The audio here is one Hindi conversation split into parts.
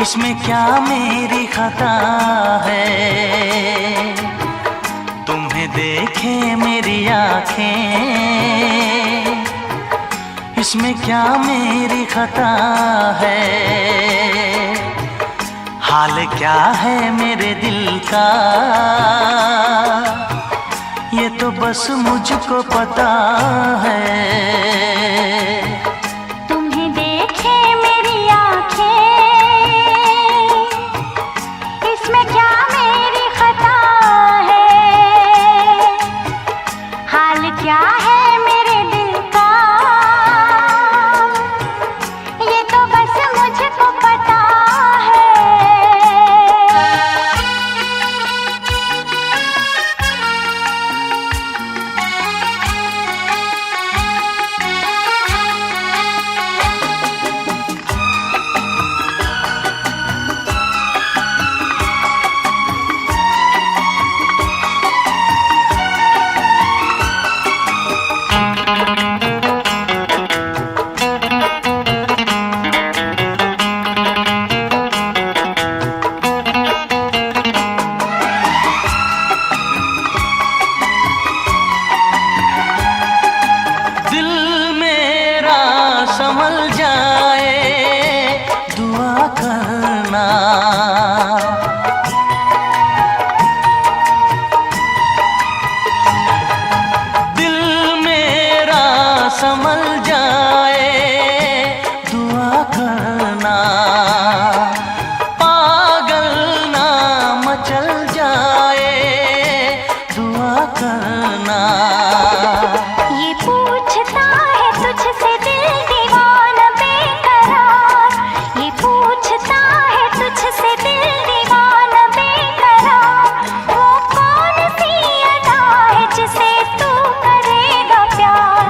इसमें क्या मेरी खता है, तुम्हें देखे मेरी आँखें, इसमें क्या मेरी खता है। हाल क्या है मेरे दिल का, ये तो बस मुझको पता है। तुम्हें देखे मेरी आँखें, इसमें क्या मेरी खता है। हाल क्या है मेरे दिल का, ये तो बस मुझको पता है। संभल जाए दुआ करना, दिल मेरा संभल जाए दुआ करना, पागल ना मचल जाए दुआ करना। ये पूछता है तुझसे दिल दीवाना बेकरार, ये पूछता है तुझसे दिल दीवाना बेकरार। वो कौन सी अदा है जिसे तू करेगा प्यार,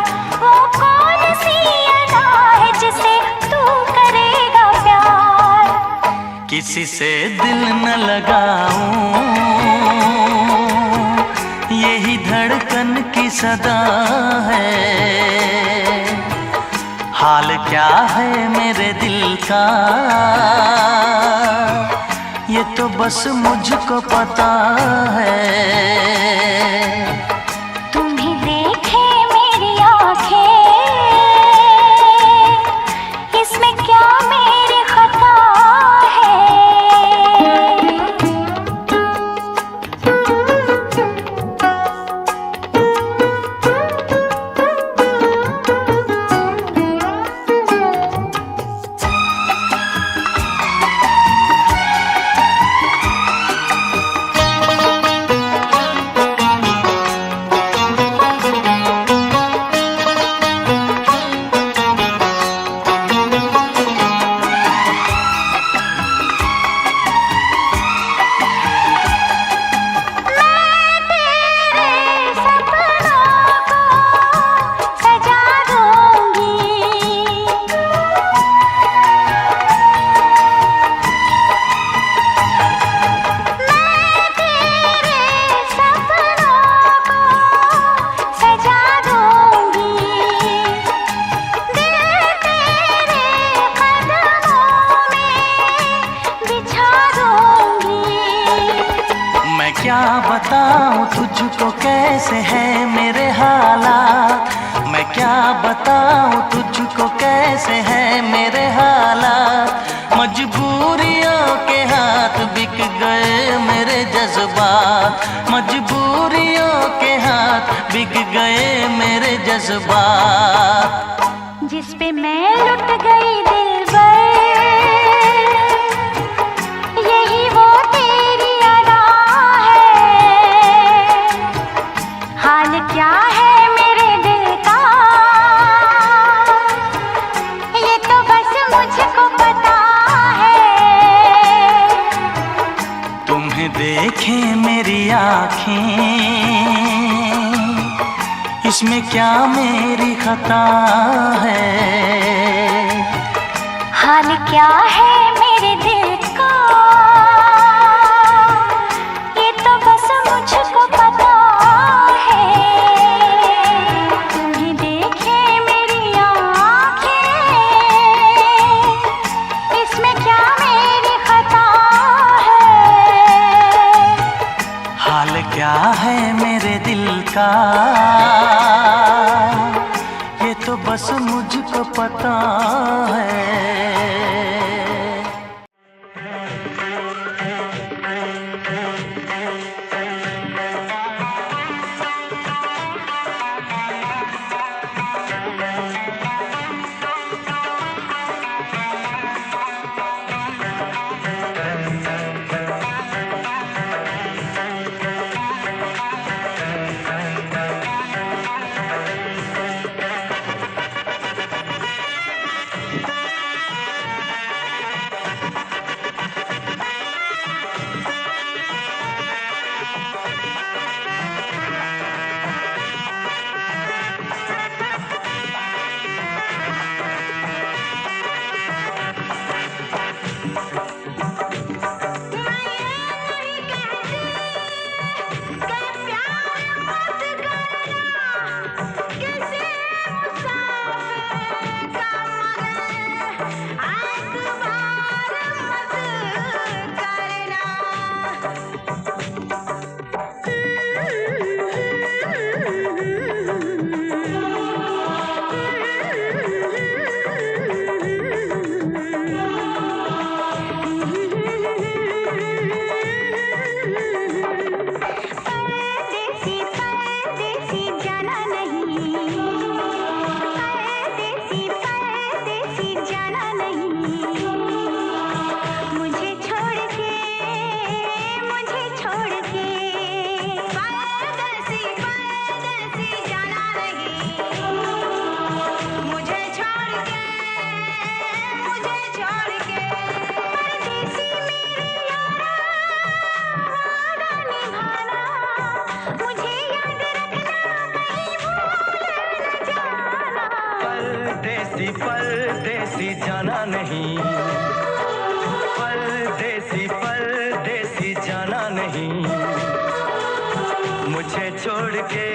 वो कौन सी अदा है जिसे तू करेगा प्यार। किसी से दिल न लगाऊं, यही धड़कन की सदा है। हाल क्या है मेरे दिल का, ये तो बस मुझको पता है। तुम्हें देखे मेरी आँखें, इसमें क्या मेरी खता है। क्या बताऊं तुझको कैसे है मेरे हालात, मैं क्या बताऊं तुझको कैसे है मेरे हालात। मजबूरियों के हाथ बिक गए मेरे जज्बात, मजबूरियों के हाथ बिक गए मेरे जज्बात। जिस पे मैं लुट गई दिलबर, यही वो तेरी अदा है। हाल क्या है मेरे दिल का, ये तो बस मुझको पता है। तुम्हें देखे मेरी आँखें, इसमें क्या मेरी खता है। हाल क्या है मेरे दिल का, ये तो बस मुझको पता है। तुम्हें देखे मेरी आँखें, इसमें क्या मेरी क्या है मेरे दिल का, ये तो बस मुझको पता है। परदेसी जाना नहीं, परदेसी परदेसी जाना नहीं, मुझे छोड़ के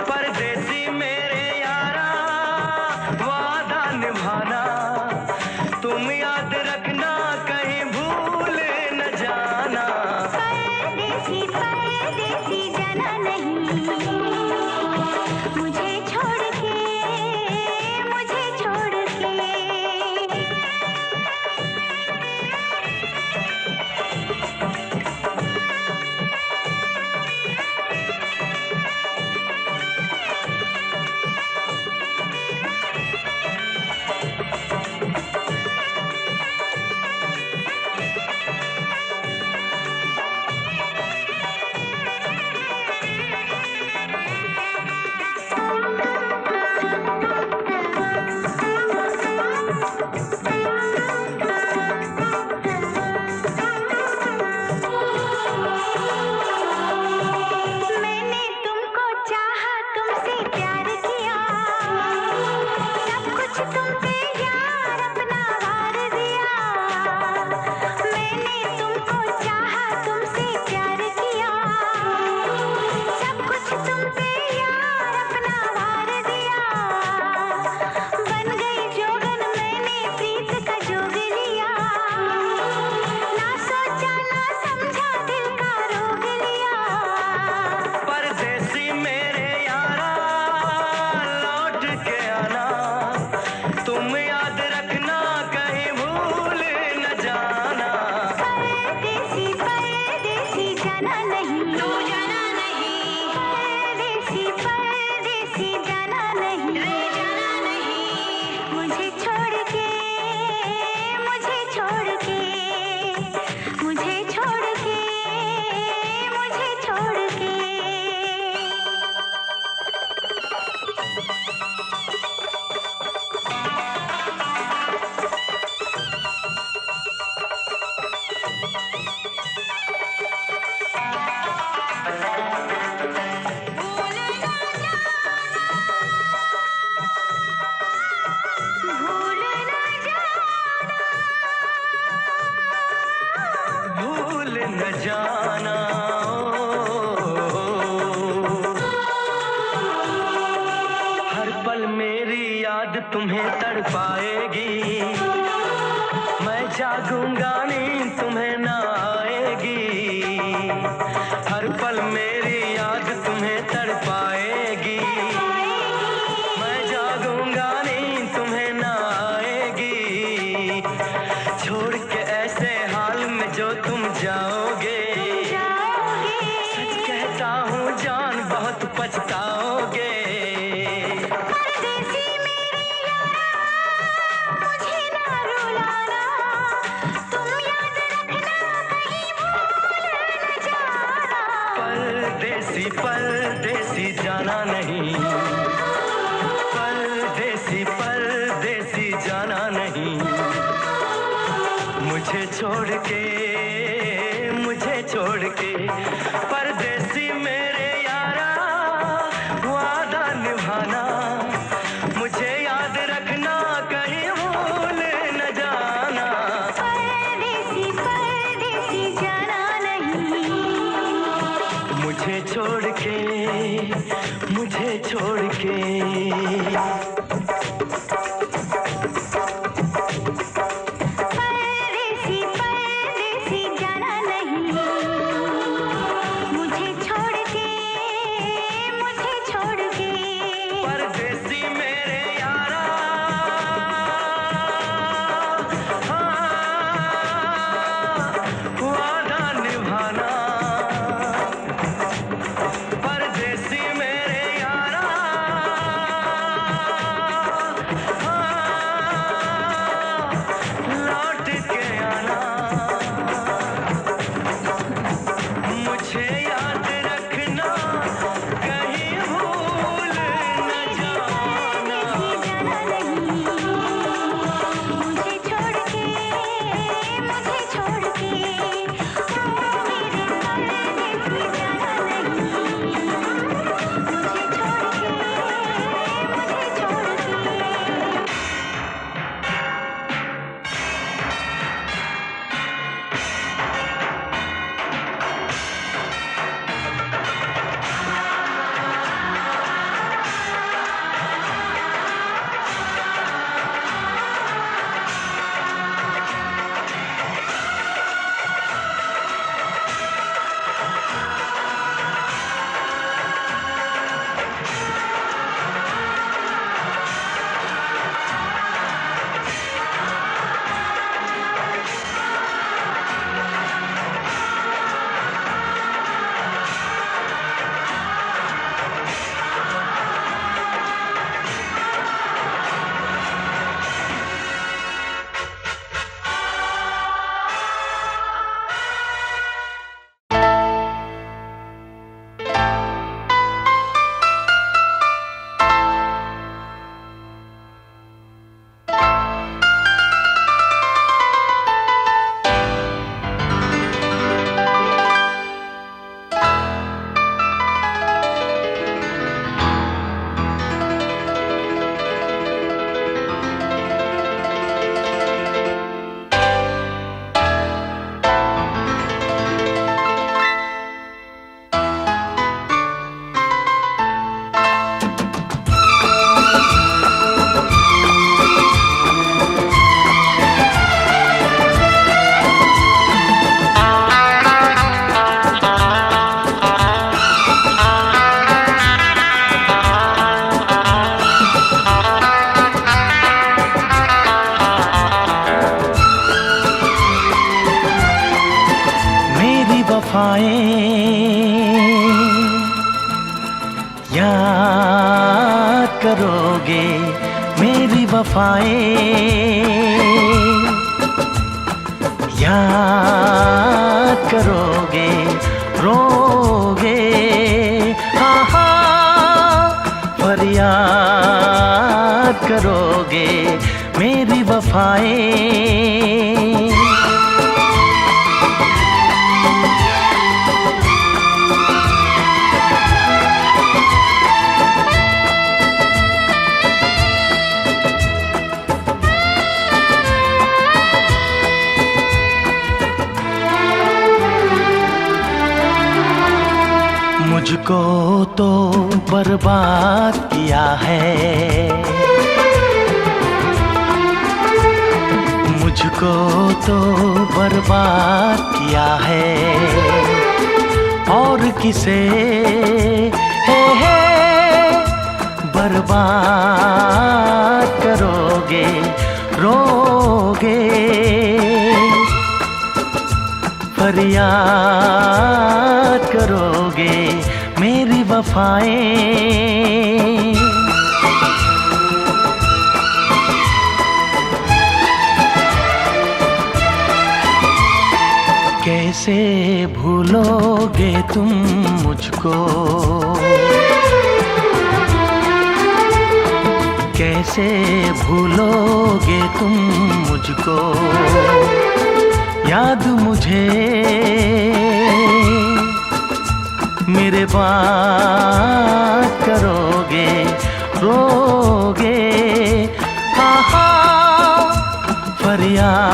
परदेसी मेरे यारा वादा निभाना, तुम याद रखना कहीं भूल न जाना। परदेसी परदेसी जाना नहीं, मुझे छोड़ के न जाना। हर पल मेरी याद तुम्हें तड़पाएगी, मैं जागूंगा नींद तुम्हें ना आएगी। मुझे छोड़ के, मुझे छोड़ के परदेसी मेरे यारा, वादा निभाना, मुझे याद रखना, कहीं भूल न जाना। परदेसी परदेसी जाना नहीं, मुझे छोड़ के, मुझे छोड़ के। परदेसी परदेसी जाना नहीं, मुझे छोड़ के, मुझे छोड़ के। परदेसी मेरे यारा, हाँ, वादा निभाना, परदेसी मेरे यारा, हाँ, लौट के आना, मुझे याद रखना, कहीं भूल न जाना। जाना नहीं, मुझे छोड़ के, मुझे छोड़ के। मेरे परदेसी जाना नहीं, मुझे छोड़ के, मुझे छोड़ के। मेरी वफाएं याद करोगे, मेरी वफाएं याद करोगे, रोगे, हाँ हाँ फरियाद करोगे, मेरी वफाएं। मुझको तो बर्बाद किया है, मुझको तो बर्बाद किया है, और किसे है बर्बाद करोगे, रोगे, फरियाद करोगे, मेरी वफाएं। कैसे भूलोगे तुम मुझको, कैसे भूलोगे तुम मुझको, याद मुझे मेरे बात करोगे, रोगे, आहा फरियाद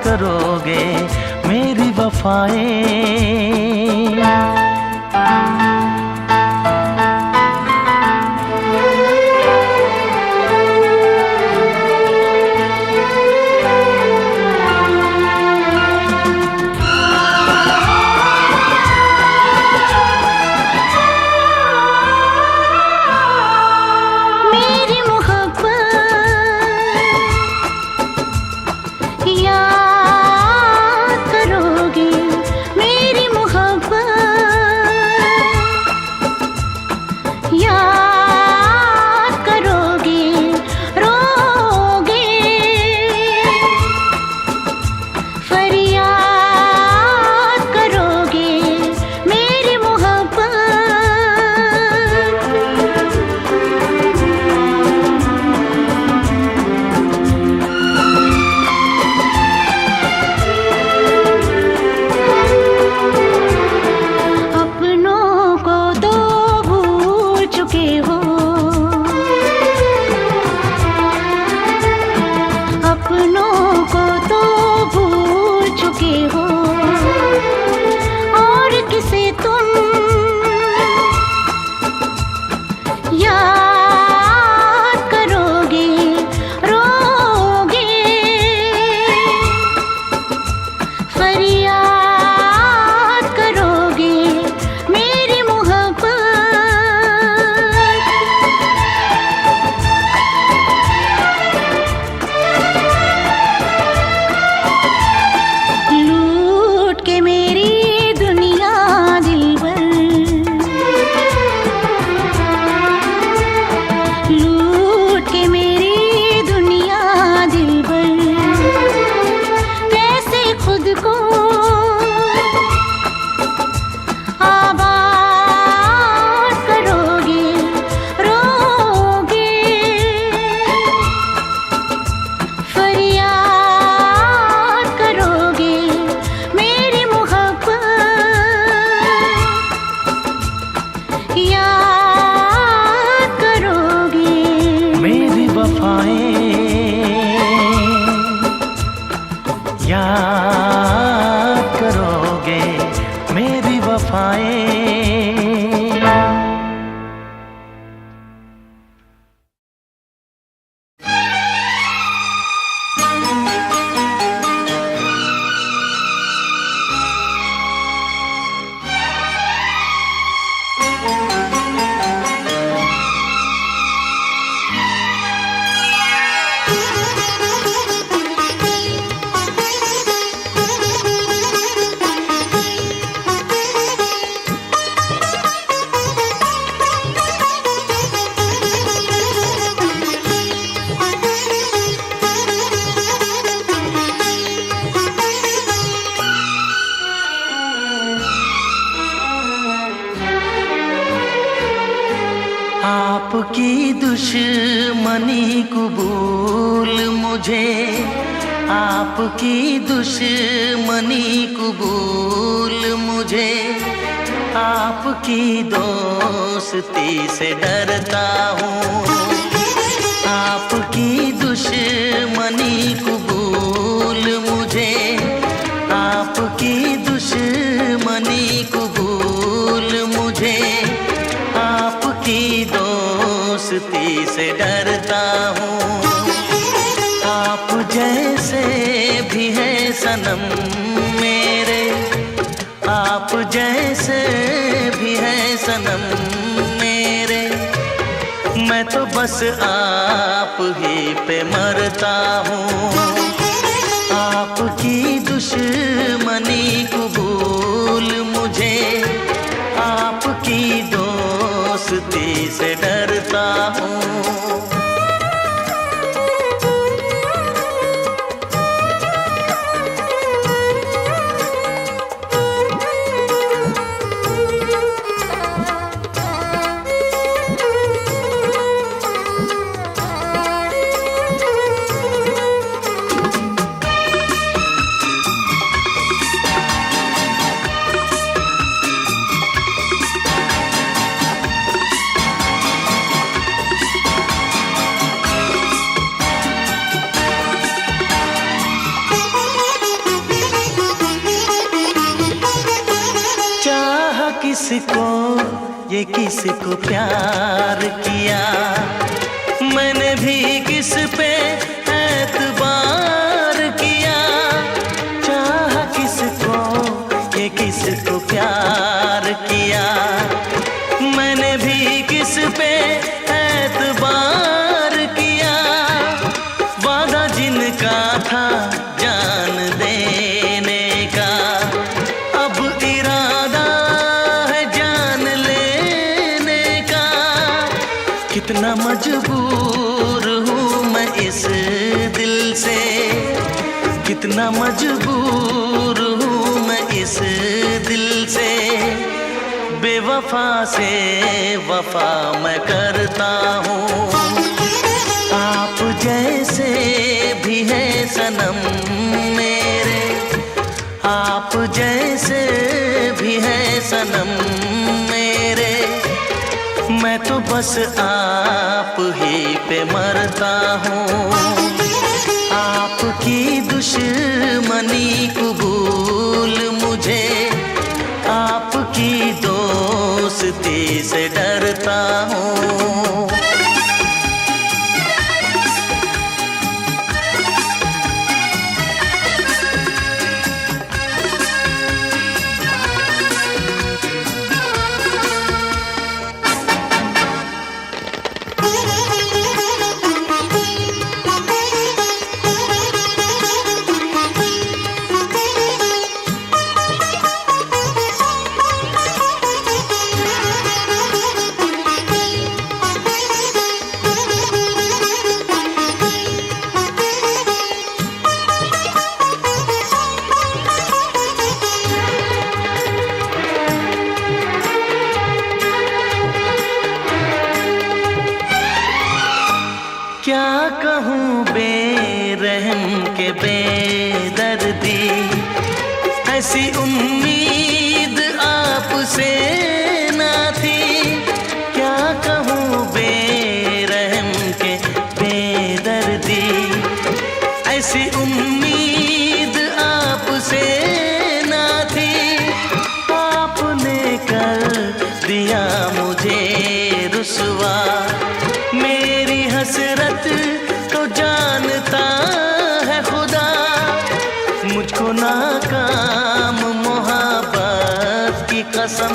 करोगे मेरी वफाएं। आपकी दुश्मनी कबूल मुझे, आपकी दुश्मनी कबूल मुझे, आपकी दोस्ती से डरता हूँ। आपकी दुश्मनी कबूल मुझे, आपकी दुश्मनी कबूल मुझे, आपकी दोस्ती से डरता हूँ। आप जैसे भी है सनम मेरे, आप जैसे भी है सनम मेरे, मैं तो बस आप ही पे मरता हूँ। आपकी दुश्मनी कबूल मुझे, आपकी दोस्ती से डरता हूँ। किसको ये किसको प्यार किया, मैंने भी किस पे एतबार किया। चाहा किसको ये किसको प्यार किया, मैंने भी किस पे एतबार किया। वादा जिनका था जान देने का, अब इरादा है जान लेने का। कितना मजबूर हूँ मैं इस दिल से, कितना मजबूर हूँ मैं इस दिल से। बेवफा से वफा मैं करता हूँ, आप जैसे भी हैं सनम मेरे, आप जैसे भी हैं सनम मेरे। मैं तो बस आप ही पे मरता हूँ, आपकी दुश्मनी कबूल मुझे, आपकी दोस्ती से डरता हूँ। क्या कहूँ बेरहम के बेदर्दी, ऐसी उम्मीद आपसे ना थी। क्या कहूँ बेरहम के बेदर्दी, ऐसी उम्मीद आपसे ना थी। आपने कर दिया मुझे रुसवा, मेरी हसरत तो जानता है खुदा। मुझको नाकाम मोहब्बत की कसम,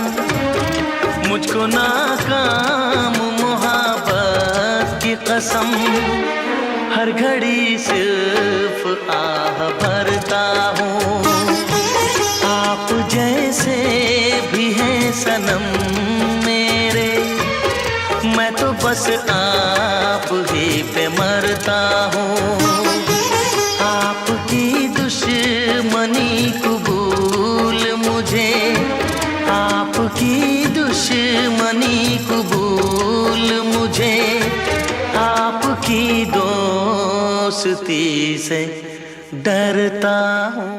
मुझको नाकाम मोहब्बत की कसम। हर घड़ी सिर्फ आह भरता हूँ, आप जैसे भी हैं सनम मेरे। मैं तो बस आप ही पे मरता हूँ, आपकी दुश्मनी कबूल मुझे, आपकी दुश्मनी कबूल मुझे। आपकी दोस्ती से डरता हूँ।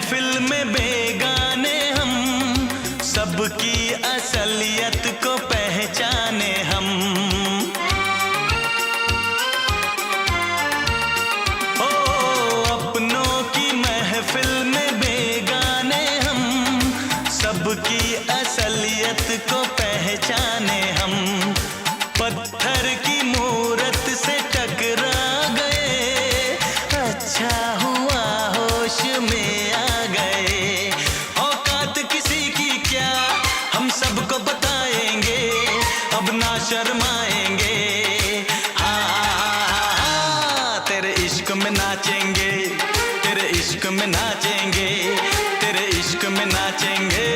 महफिल में बेगाने हम, सबकी असलियत को पहचाने हम। ओ अपनों की महफिल में बेगाने हम, सबकी असलियत को पहचाने हम। पत्थर की मूरत से टकरा गए, अच्छा हुआ होश में आ गए। औकात किसी की क्या हम सबको बताएंगे, अब ना शर्माएंगे। हाँ तेरे इश्क में नाचेंगे, तेरे इश्क में नाचेंगे, तेरे इश्क में नाचेंगे,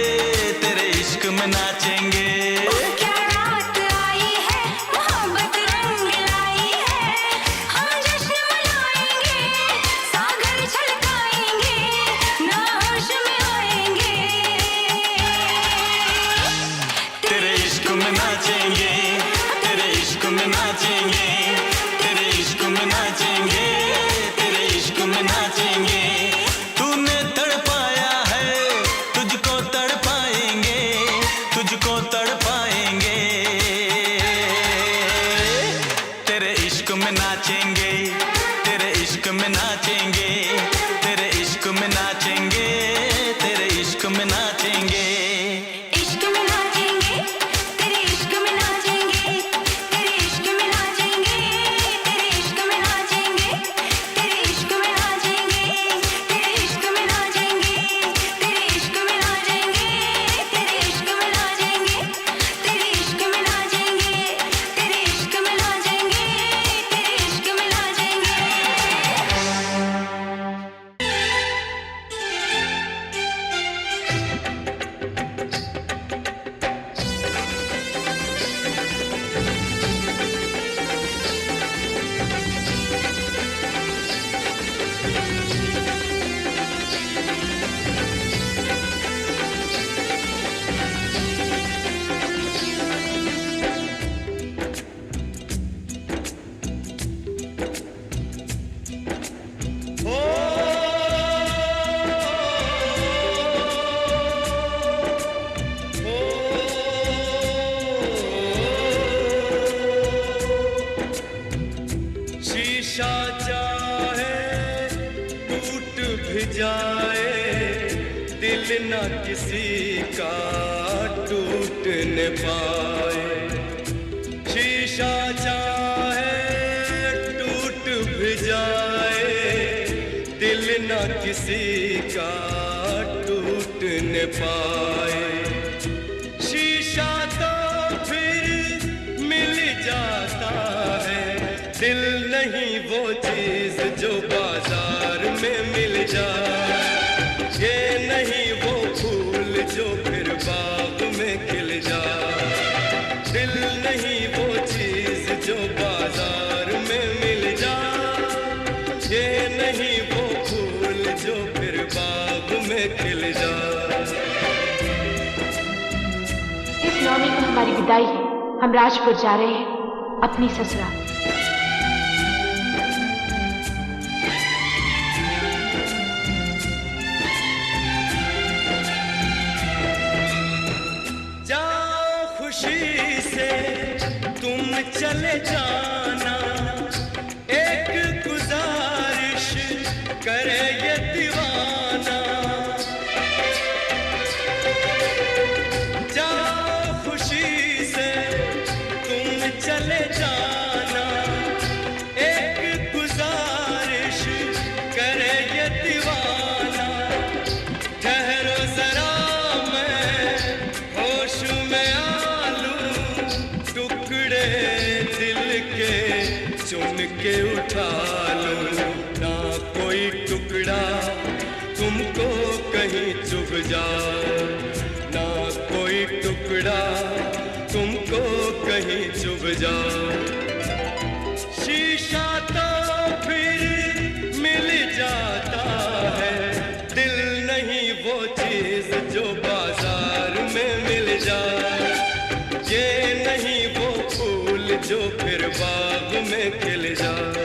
तेरे इश्क में नाचेंगे। न किसी का टूट न पाए। शीशा चाहे टूट भी जाए, दिल न किसी का टूट न पाए। शीशा तो फिर मिल जाता है, दिल नहीं वो चीज जो बाजार में मिल जाए। ये नहीं वो फूल जो फिर बाग में खिल जाए। दिल नहीं वो चीज जो बाजार में मिल जाए। ये नहीं वो फूल जो फिर बाग में खिल जाए। इस नौमी को हमारी विदाई है, हम राजपुर जा रहे हैं अपनी ससुराल। खुशी से तुम चले जाना, एक गुजारिश करे ये दीवाना। जाओ खुशी से तुम चले जाना, एक गुजारिश करे ये दीवाना। ठहरो जरा मैं होश में चुन के उठा लूं, ना कोई टुकड़ा तुमको कहीं चुभ जाए। ना कोई टुकड़ा तुमको कहीं चुभ जाए। शीशा तो फिर मिल जाता है, दिल नहीं वो चीज जो बाजार में मिल जाए। ये नहीं वो फूल जो फिर बाग में खिल जाए।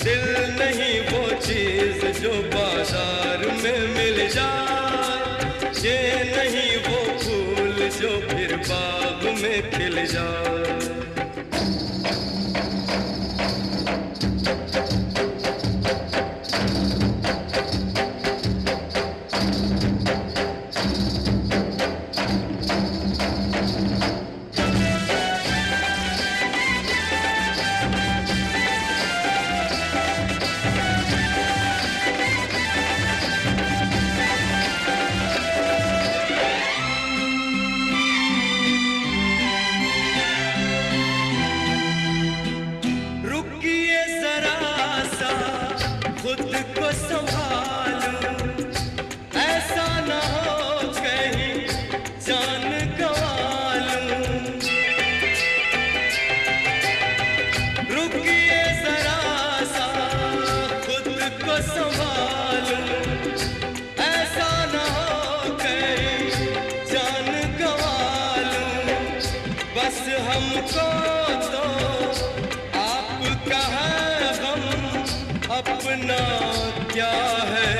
दिल नहीं वो चीज जो बाजार में मिल जाए, ये नहीं वो फूल जो फिर बाग में खिल जाए। खुद को संभालूं, ऐसा ना हो कहीं जान गंवा लूं। रुकिए जरा सा, खुद को संभालूं, ऐसा ना हो कहीं जान गंवा लूं। बस हमको तो आपका है गम, अपना क्या है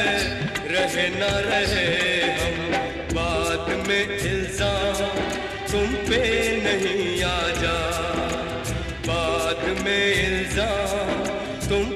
रहे न रहे हम। बाद में इल्जाम तुम पे नहीं आ जा, बाद में इल्जाम तुम।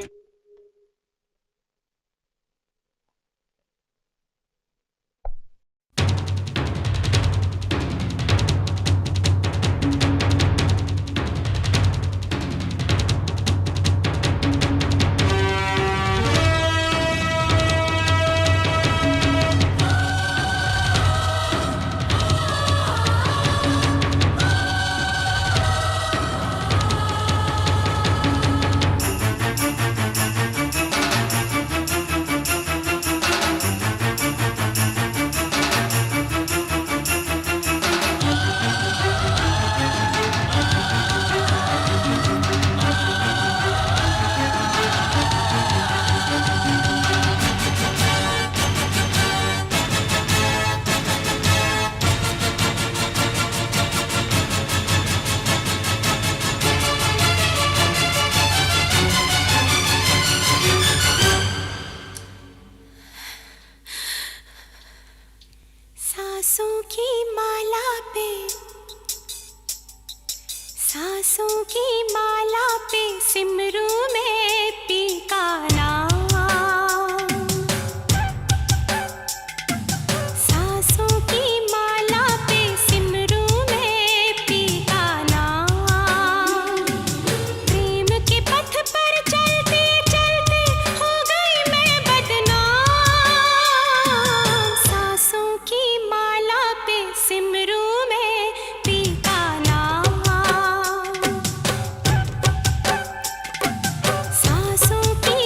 सांसों की माला पे सिमरू में पी का नाम। सांसों की माला पे सिमरू में पी का नाम। प्रेम के पथ पर चलते चलते हो गई मैं बदनाम। सांसों की माला पे सिमरू में पी का नाम। सांसों की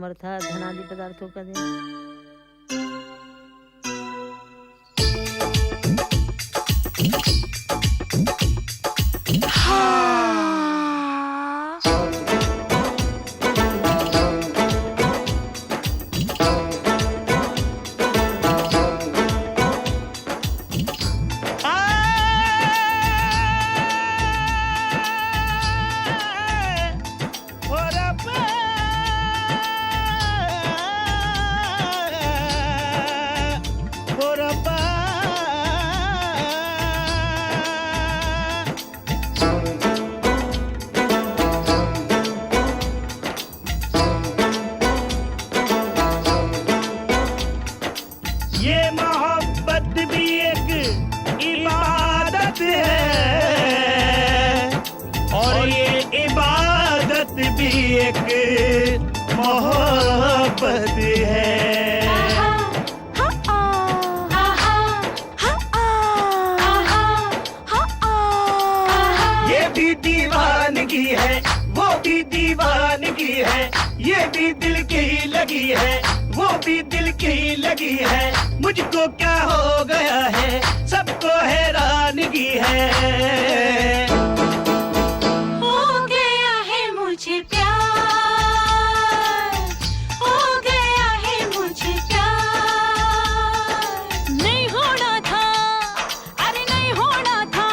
अर्थात धनादि पदार्थों का देना। मोहब्बत है। ये भी दीवानगी है, वो भी दीवानगी है, ये भी दिल की ही लगी है, वो भी दिल की ही लगी है। मुझको क्या हो गया है, सबको हैरानगी है। हो गया है मुझे प्यार, हो गया है मुझे प्यार। नहीं होना था, अरे नहीं होना था,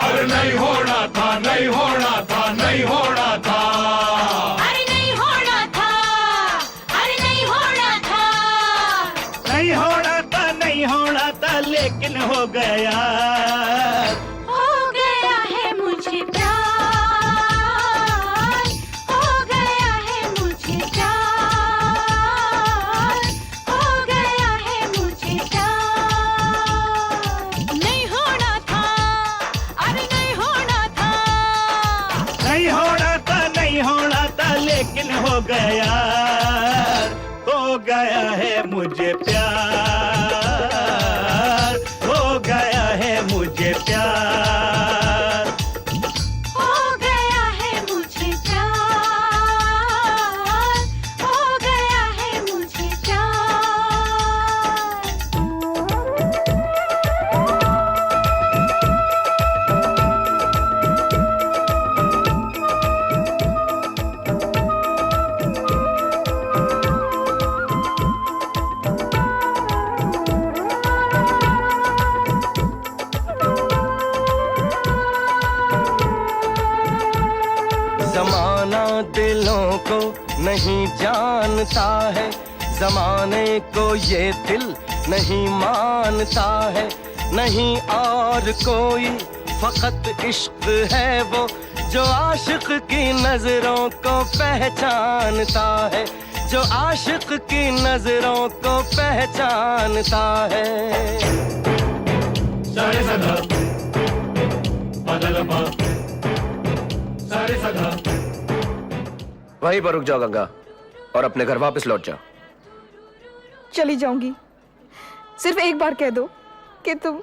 अरे नहीं होना था, नहीं होना था, नहीं होना था, अरे नहीं होना था, अरे नहीं होना था, नहीं होना था, नहीं होना था, लेकिन हो गया। हो गया है मुझे प्यार, हो गया है मुझे प्यार, हो गया है मुझे प्यार। नहीं होना था, अरे नहीं होना था, नहीं होना था, नहीं होना था, लेकिन हो गया। हो गया है मुझे प्यार, हो गया है मुझे प्यार। हो गया है मुझे प्यार, हो गया है मुझे प्यार। जमाना दिलों को नहीं जानता है, जमाने को ये दिल नहीं मानता है। नहीं और कोई फकत इश्क है वो, जो आशिक की नजरों को पहचानता है, जो आशिक की नजरों को पहचानता है। सारे सदा बदल पा, सारे सदा। वहीं पर रुक जाओ गंगा, और अपने घर वापस लौट जाओ। चली जाऊंगी, सिर्फ एक बार कह दो कि तुम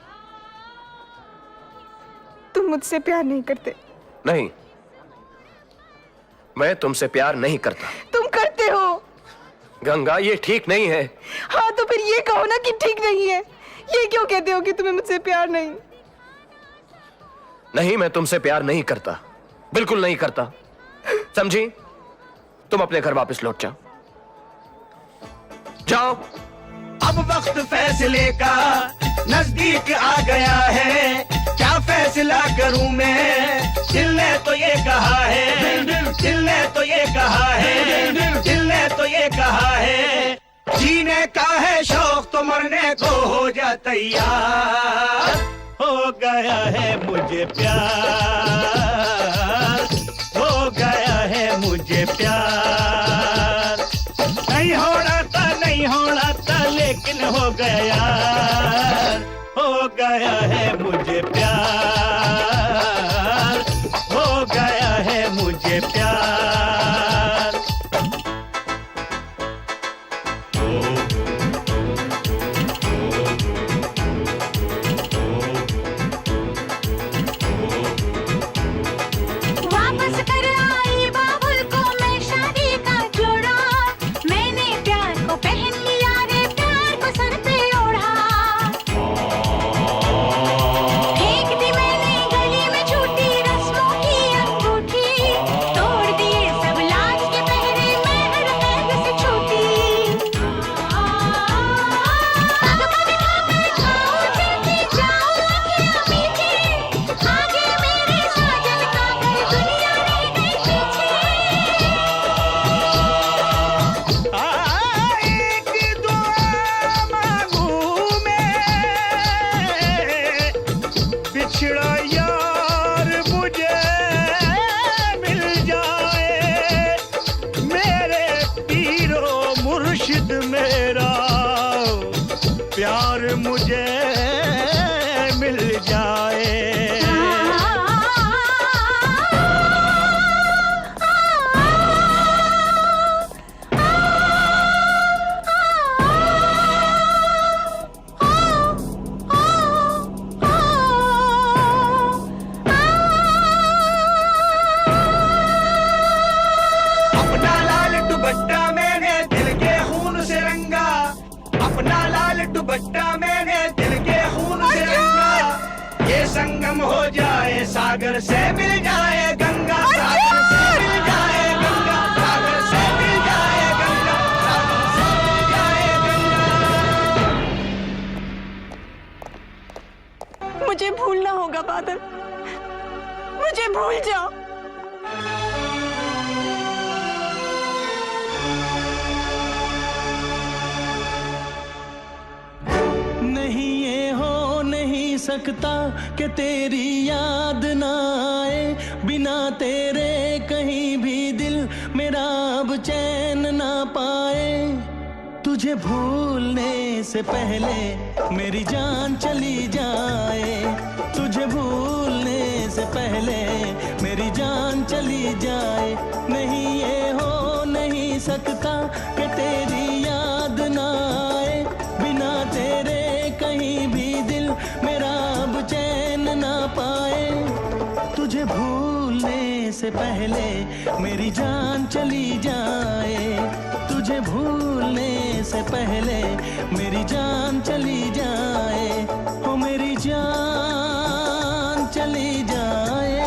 मुझसे प्यार नहीं करते। नहीं, मैं तुमसे प्यार नहीं करता। तुम करते हो गंगा, ये ठीक नहीं है। हाँ तो फिर ये कहो ना कि ठीक नहीं है। ये क्यों कहते हो कि तुम्हें मुझसे प्यार नहीं? नहीं, मैं तुमसे प्यार नहीं करता, बिल्कुल नहीं करता, समझी? तुम अपने घर वापस लौट जाओ, जाओ। अब वक्त फैसले का नजदीक आ गया है, क्या फैसला करूं मैं? दिल ने तो ये कहा है, दिल ने तो ये कहा है, दिल ने तो ये कहा है, जीने का है शौक तो मरने को हो जा तैयार। हो गया है मुझे प्यार, हो गया है मुझे प्यार। नहीं होना था, नहीं होना था, लेकिन हो गया। हो गया है मुझे प्यार, हो गया है मुझे प्यार। वापस कर आई बाबुल को मैं शादी का जोड़ा, तेरा प्यार मुझे मिल जाए। अपना लाल दुपट्टा मैंने दिल के खून से रंगा, अपना लाल दुपट्टा मैंने दिल के खून से रंगा। ये संगम हो जाए सागर से मिल जाए गंगा, सागर से मिल जाए गंगा, सागर से मिल जाए गंगा, सागर से मिल जाए गंगा। मुझे भूलना होगा बादल, मुझे भूल जाओ। नहीं ये हो नहीं सकता कि तेरी याद ना आए, बिना तेरे कहीं भी दिल मेरा अब चैन ना पाए। तुझे भूलने से पहले मेरी जान चली जाए, तुझे भूलने से पहले मेरी जान चली जाए। नहीं ये हो नहीं सकता कि तेरी याद ना आए, बिना तेरे कहीं भी दिल मेरा अब चैन ना पाए। तुझे भूलने से पहले मेरी जान चली जाए, तुझे भूलने से पहले मेरी जान चली जाए। ओ मेरी जान चली जाए,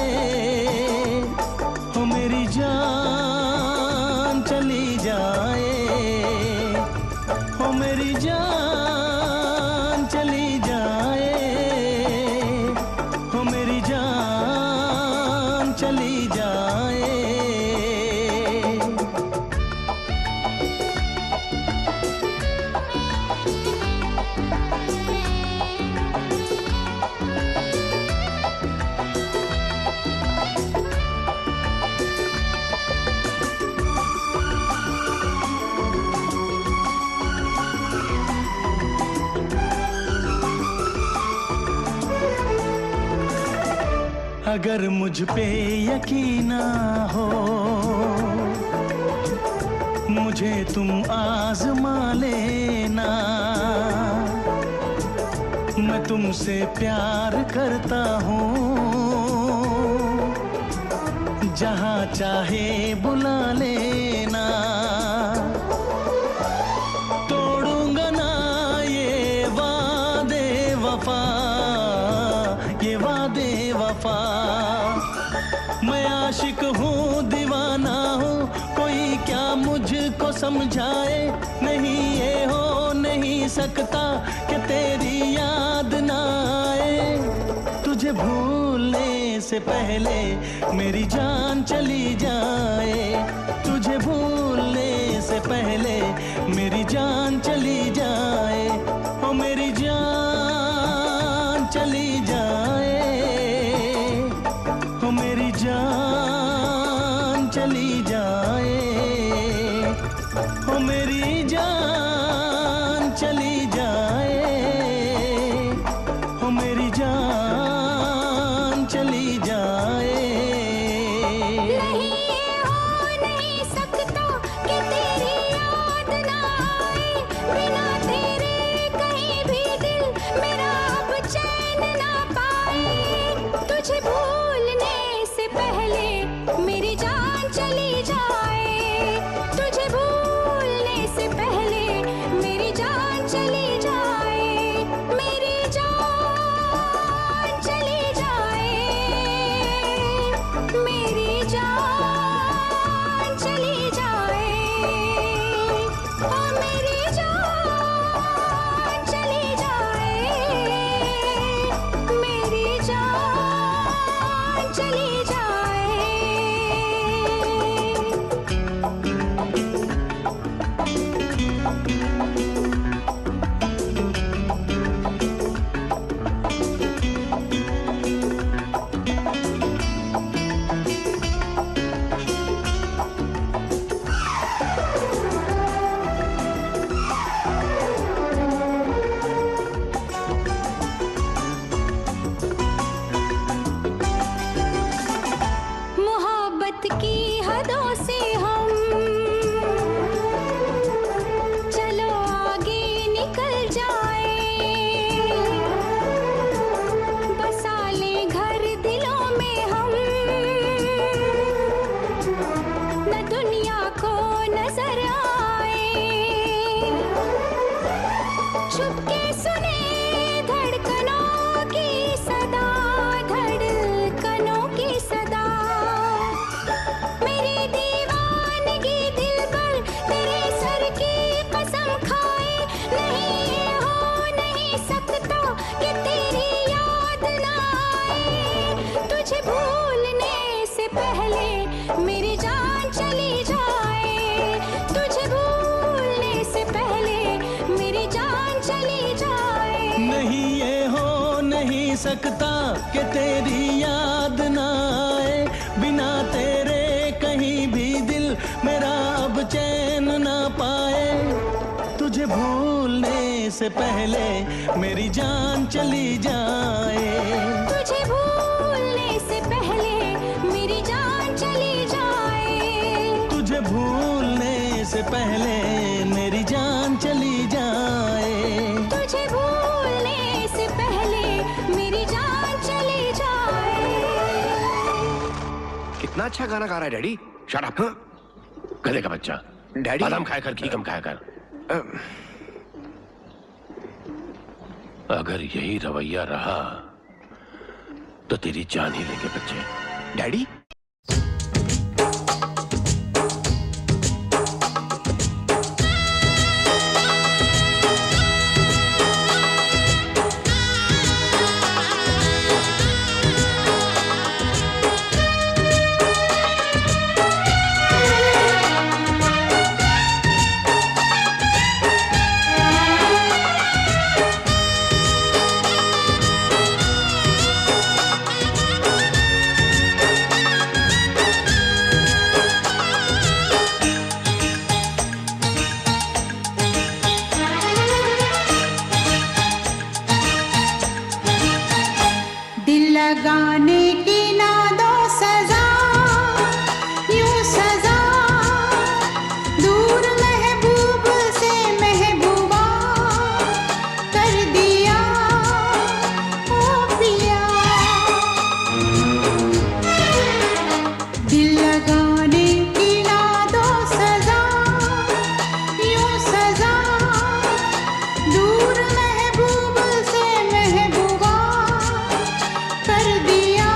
ओ मेरी जान चली जाए, ओ मेरी जान चली जाए, ओ मेरी जान चली जाए। अगर मुझ पे यकीन ना हो, मुझे तुम आजमा लेना। मैं तुमसे प्यार करता हूँ, जहाँ चाहे बुला लेना। तोड़ूंगा ना ये वादे वफा, ये वादे वफा। मैं आशिक हूँ दीवाना हूँ, कोई क्या मुझको समझाए। नहीं ये हो नहीं सकता कि तेरी याद ना आए। तुझे भूलने से पहले मेरी जान चली जाए, तुझे भूलने से पहले मेरी जान चली जाए। ओ मेरी जान चली जाए, ओ मेरी जान चली जाए, ओ मेरी जान चली जाए, ओ मेरी जान चली जाए। नहीं ये हो नहीं सकता कि तेरी याद ना आए, बिना तेरे कहीं भी दिल मेरा अब चैन ना पाए। तुझे भूलने से पहले मेरी जान चली जाए, तुझे भूलने से पहले मेरी जान चली जाए, मेरी जान चली जाए, मेरी जान चली जाए, ओ मेरी जान चली जाए, मेरी जान चली जाए। छुपके सुने धड़कनों की सदा, धड़कनों की सदा। मेरी दीवानगी दिल पर तेरे सर की कसम खाए, नहीं हो नहीं सकता कि तेरी याद ना आए। तुझे भूलने से पहले मेरी जान चली जाए, तुझे भूलने से पहले मेरी जान चली जाए। नहीं ये हो नहीं सकता कि तेरी याद ना आए, बिना तेरे कहीं भी दिल मेरा अब चैन ना पाए। तुझे भूलने से पहले मेरी जान चली जाए, तुझे भूलने से पहले मेरी जान चली जाए, तुझे भूलने से पहले मेरी जान चली जाए। तुझे भूलने से पहले मेरी जान चली जाए। कितना अच्छा गाना गा रहा है डैडी। Shut up. गधे का बच्चा। डैडी बादाम खाया कर, घी कम खाया कर। अगर यही रवैया रहा तो तेरी जान ही लेंगे बच्चे। डैडी दिल लगाने की ना दो सजा, यूं सजा दूर महबूब से महबूबा कर दिया ओ पिया। दिल लगाने की ना दो सजा, यूं सजा दूर महबूब से महबूबा कर दिया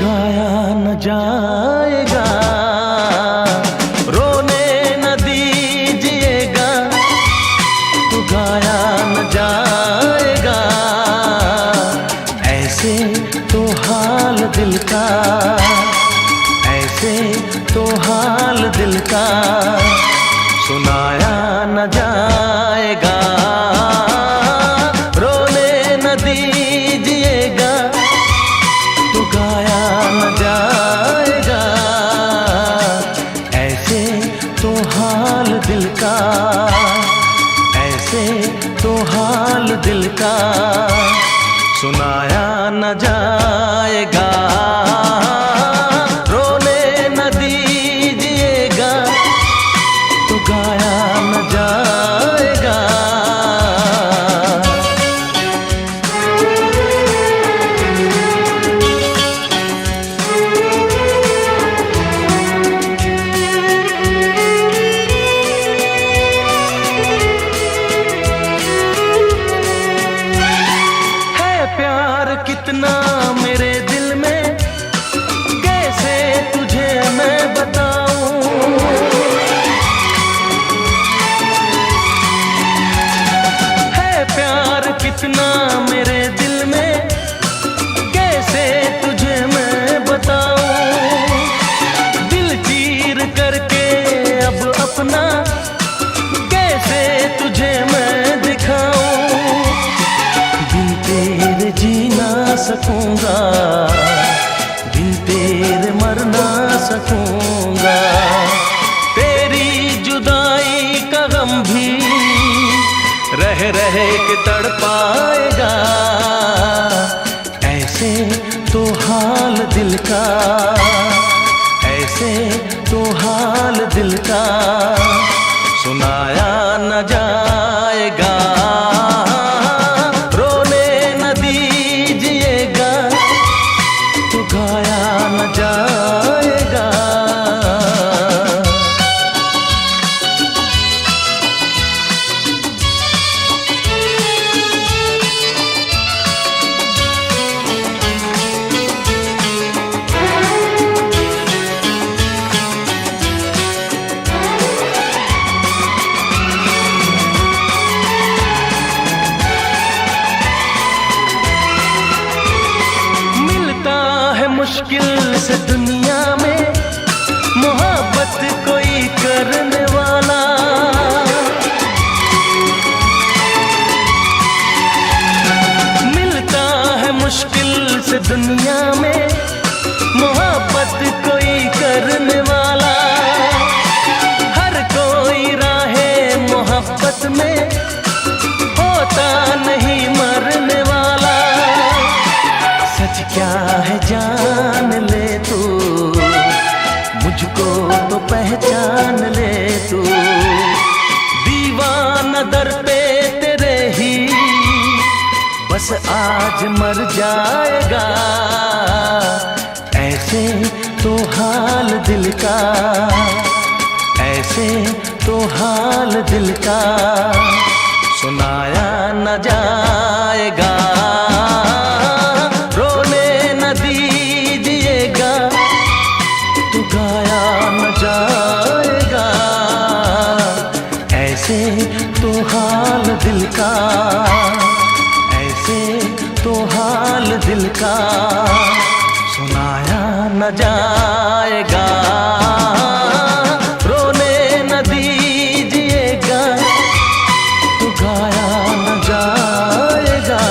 गाया न जाएगा, रोने न दीजिएगा, तो गाया न जाएगा। ऐसे तो हाल दिल का, ऐसे तो हाल दिल का, सुनाया न जाएगा। रोने न दीजिएगा, तो गाया न जाएगा। ऐसे तो हाल दिल का, ऐसे तो हाल दिल का, सुनाया न जाएगा। रोने न दीजिएगा, तो गाया न जाएगा। है प्यार कितना मेरे दिल में, कैसे तुझे मैं बताऊं। है प्यार कितना मेरे दिल में, कैसे तुझे मैं बताऊं। दिल चीर करके अब अपना, कैसे तुझे मैं दिखाऊं। बिन तेरे जी ना सकूंगा, बिन तेरे मर ना सकूंगा। तेरी जुदाई का गम भी रह रह के तड़पाएगा। ऐसे तो हाल दिल का, ऐसे तो हाल दिल का, सुनाया न जाएगा। रोने न दीजिएगा, तो गाया न जाएगा। मिलता है मुश्किल से दुनिया में मोहब्बत कोई करने वाला। मिलता है मुश्किल से दुनिया में मोहब्बत कोई करने वाला। हर कोई राहे मोहब्बत में होता नहीं मरने वाला। सच क्या है जान ले तू, मुझको तो पहचान ले तू। दीवाना दर पे तेरे ही, बस आज मर जाएगा। ऐसे तो हाल दिल का, ऐसे तो हाल दिल का, सुनाया न जाएगा। रोने न दीजिएगा, तो गाया न जाएगा। ऐसे तो हाल दिल का, ऐसे तो हाल दिल का, सुनाया न जाएगा। रोने न दीजिएगा, तो गाया न जाएगा।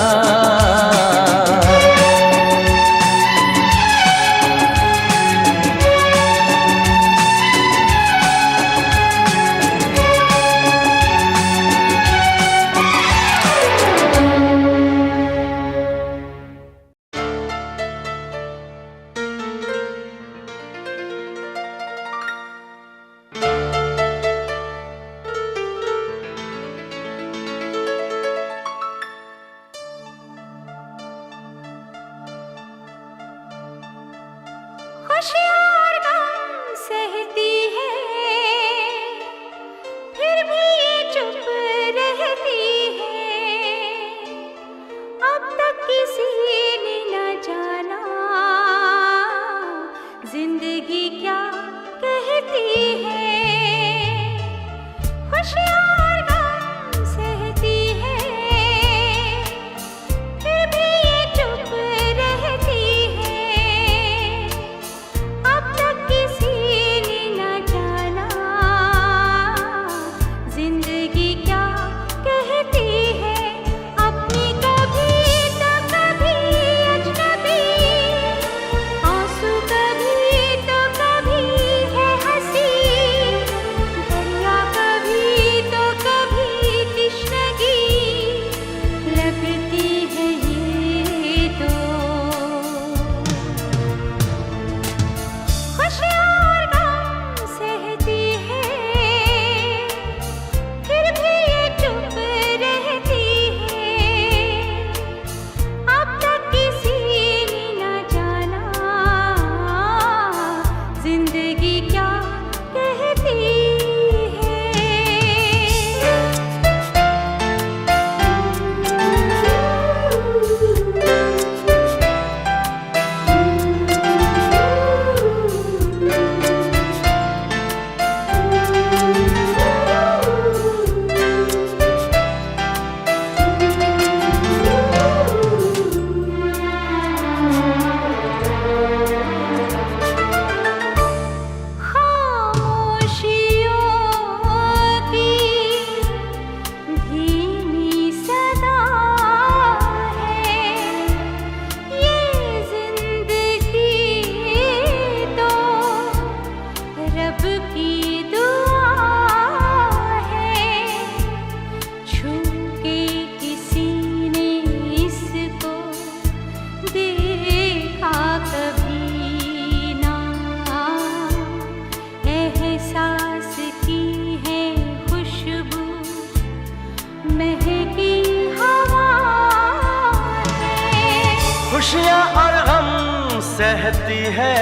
कहती है,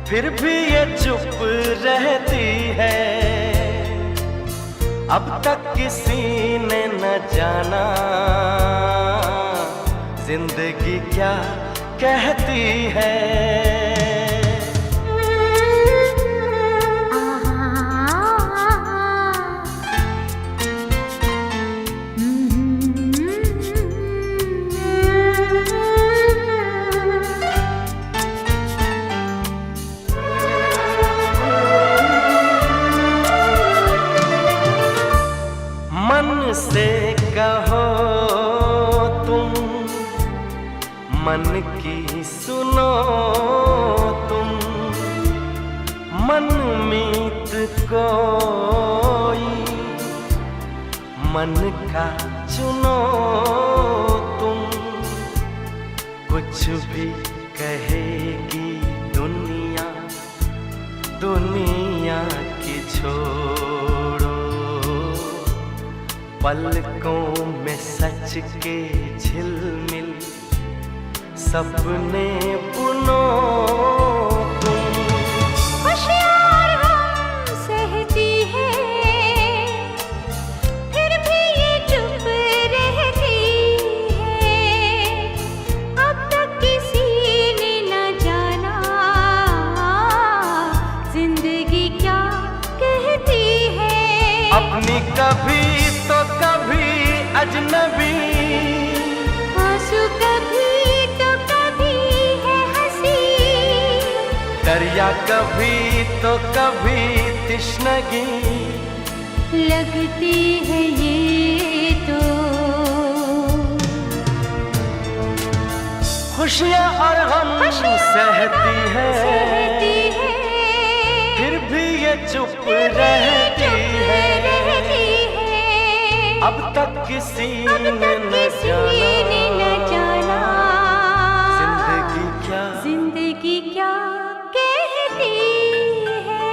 फिर भी ये चुप रहती है। अब तक किसी ने न जाना जिंदगी क्या कहती है। मन से कहो तुम, मन की सुनो तुम, मन मीत कोई मन का चुनो तुम। कुछ भी कहेगी दुनिया, दुनिया की छोड़ो। पलकों में सच के झिलमिल सपने बुनो तुम। होशियार हम सहती है, फिर भी ये चुप रहती है। अब तक किसी ने न जाना जिंदगी क्या कहती है। अपनी कभी तो कभी अजनबी, आंसू कभी तो कभी है हंसी। दरिया कभी तो कभी तिश्नगी, लगती है ये तो। खुशियाँ और गम सहती है, फिर भी ये चुप रहती है। अब तक किसी ने न जाना जिंदगी क्या, जिंदगी क्या कहती है।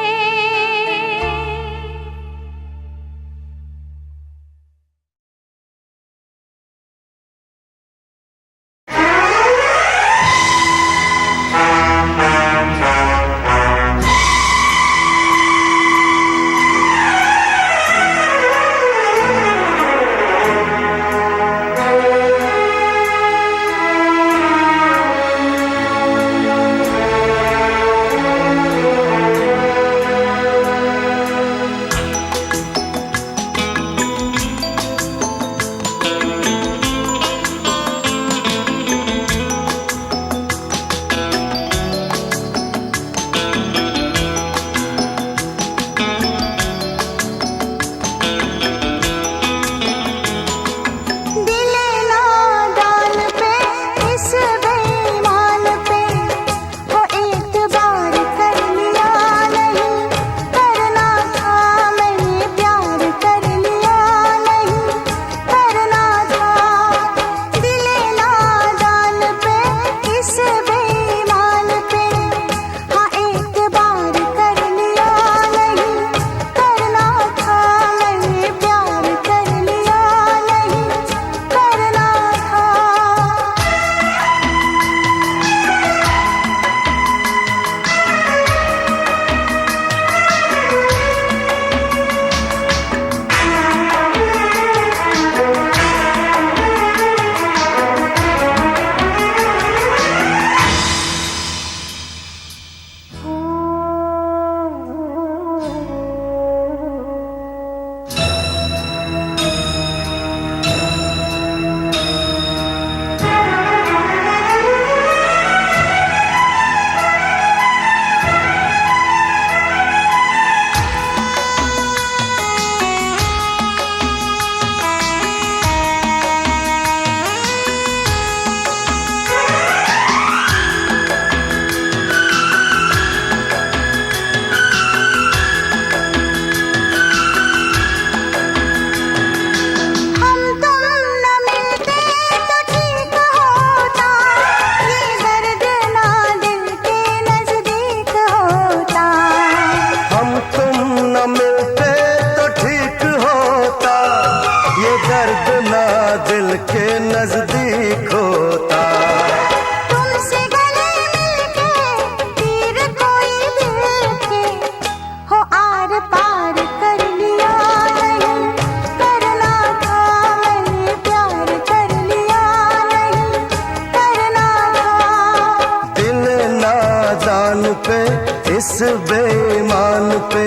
बेईमान पे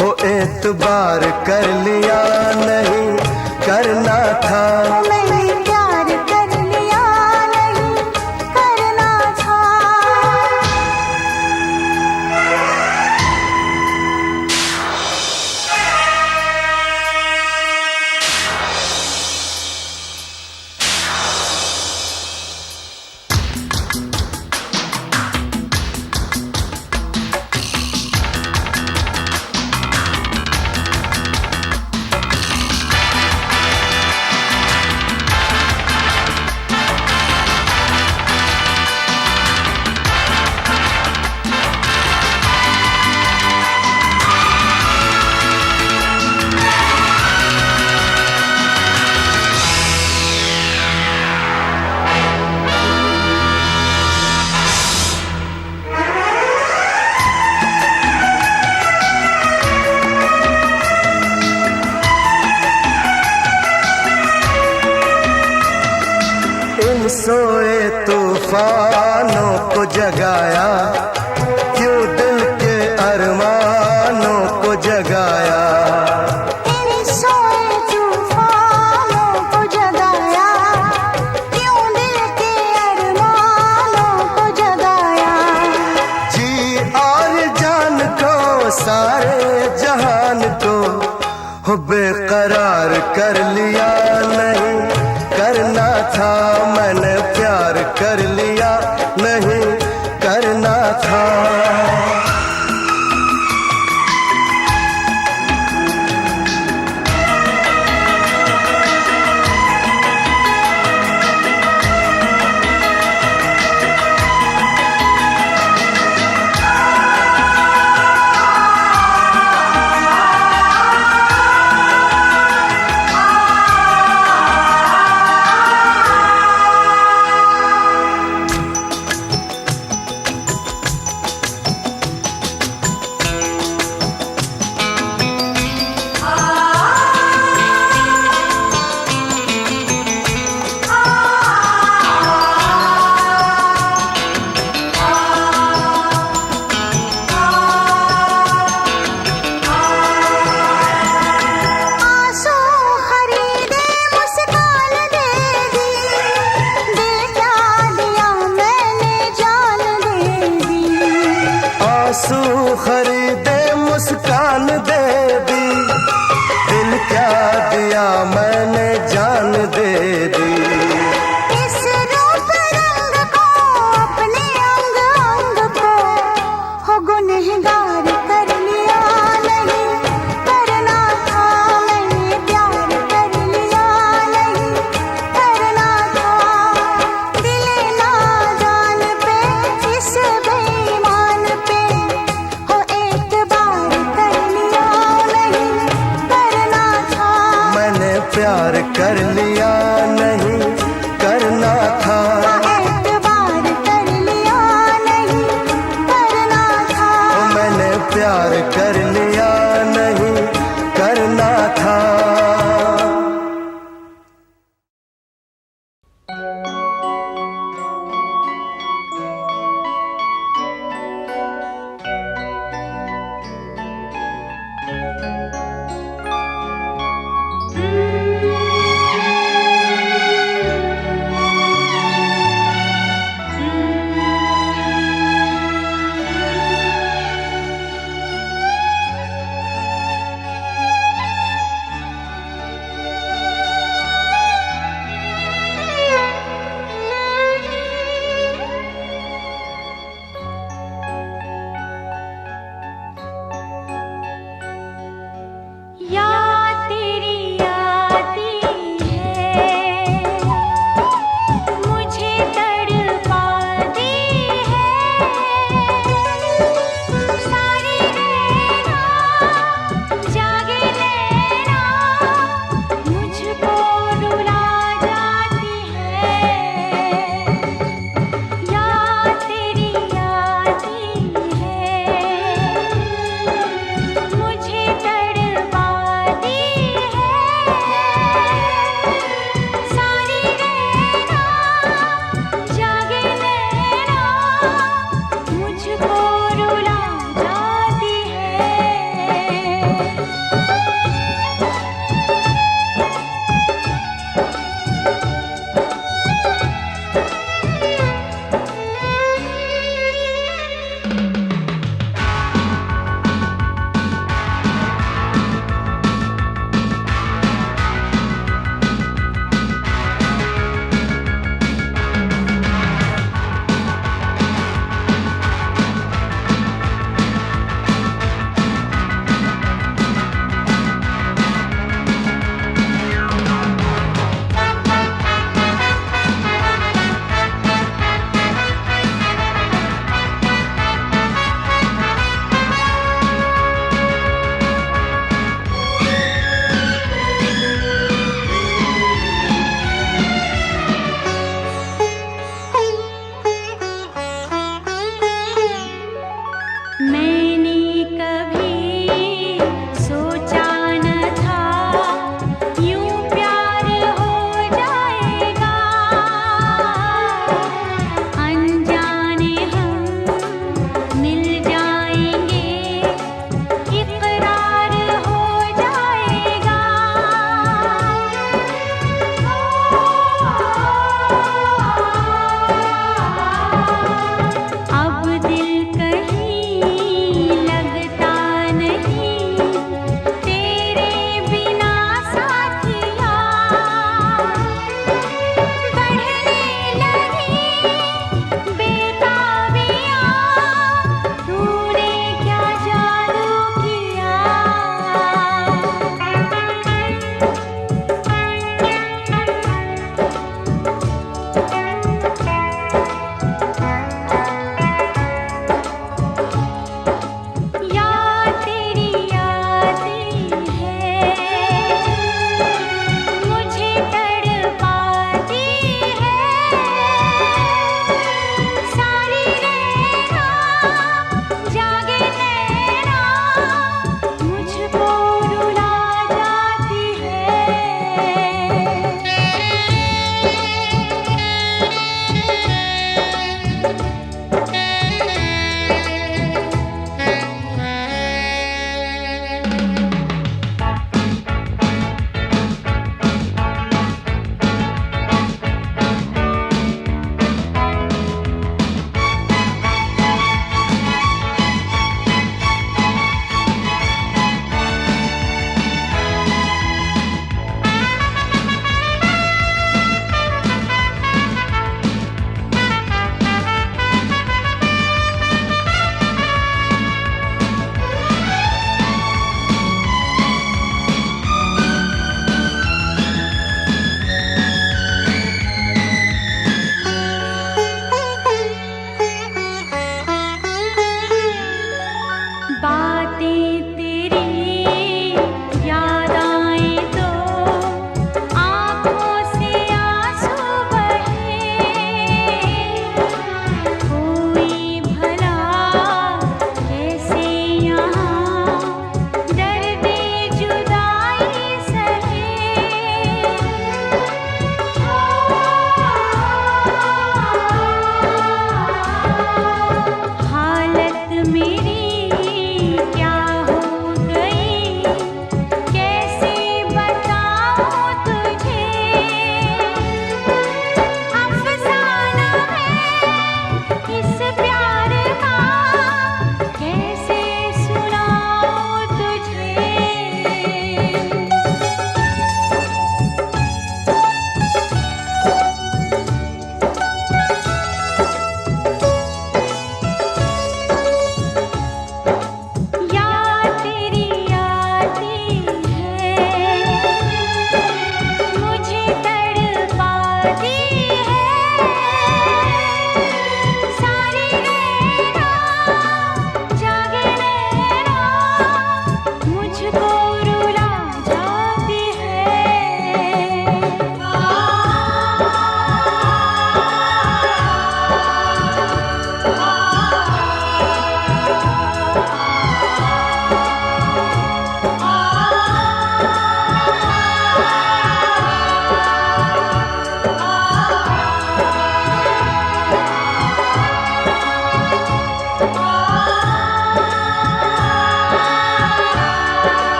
हो एतबार कर लिया, नहीं करना था। मैंने प्यार कर लिया, नहीं करना था। इन सोए तूफानों को जगाया, क्यों दिल के अरमानों को जगाया। इन सोए तूफानों को जगाया, क्यों दिल के अरमानों को जगाया। जी और जान को सारे जहान को हो बेकरार कर लिया, नहीं करना था। मैंने प्यार कर लिया, नहीं करना था।